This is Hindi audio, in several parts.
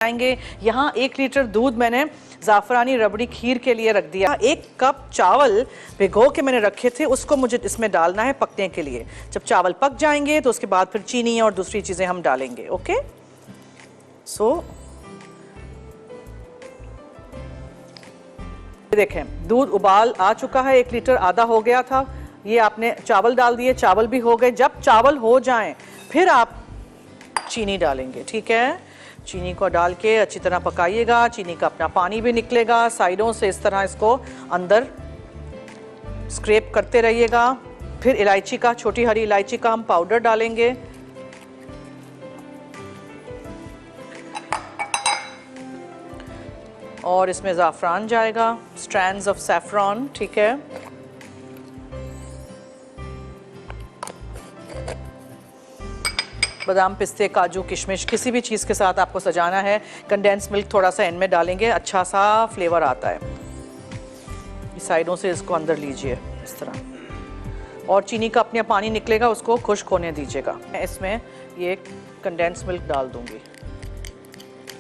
आएंगे। यहाँ 1 लीटर दूध मैंने ज़ाफ़रानी रबड़ी खीर के लिए रख दिया। 1 कप चावल भिगो के मैंने रखे थे, उसको मुझे इसमें डालना है पकने के लिए। जब चावल पक जाएंगे तो उसके बाद फिर चीनी और दूसरी चीज़ें हम डालेंगे। ओके, सो देखें दूध उबाल आ चुका है, 1 लीटर आधा हो गया था। ये आपने चावल डाल दिए, चावल भी हो गए। जब चावल हो जाएं फिर आप चीनी डालेंगे। ठीक है, चीनी को डाल के अच्छी तरह पकाइएगा। चीनी का अपना पानी भी निकलेगा, साइडों से इस तरह इसको अंदर स्क्रैप करते रहिएगा। फिर इलायची का, छोटी हरी इलायची का हम पाउडर डालेंगे। और इसमें ज़ाफ़रान जाएगा, स्ट्रैंड्स ऑफ सैफ़रॉन। ठीक है, बादाम, पिस्ते, काजू, किशमिश, किसी भी चीज़ के साथ आपको सजाना है। कंडेंस मिल्क थोड़ा सा इनमें डालेंगे, अच्छा सा फ्लेवर आता है। साइडों से इसको अंदर लीजिए इस तरह, और चीनी का अपना पानी निकलेगा, उसको खुश्क होने दीजिएगा। मैं इसमें ये कंडेंस मिल्क डाल दूंगी,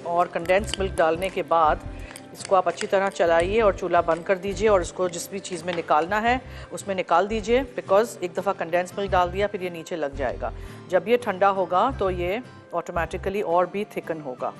और कंडेंस मिल्क डालने के बाद इसको आप अच्छी तरह चलाइए और चूल्हा बंद कर दीजिए। और इसको जिस भी चीज़ में निकालना है उसमें निकाल दीजिए, बिकॉज़ एक दफ़ा कंडेंस मिल्क डाल दिया फिर ये नीचे लग जाएगा। जब ये ठंडा होगा तो ये ऑटोमेटिकली और भी थिकन होगा।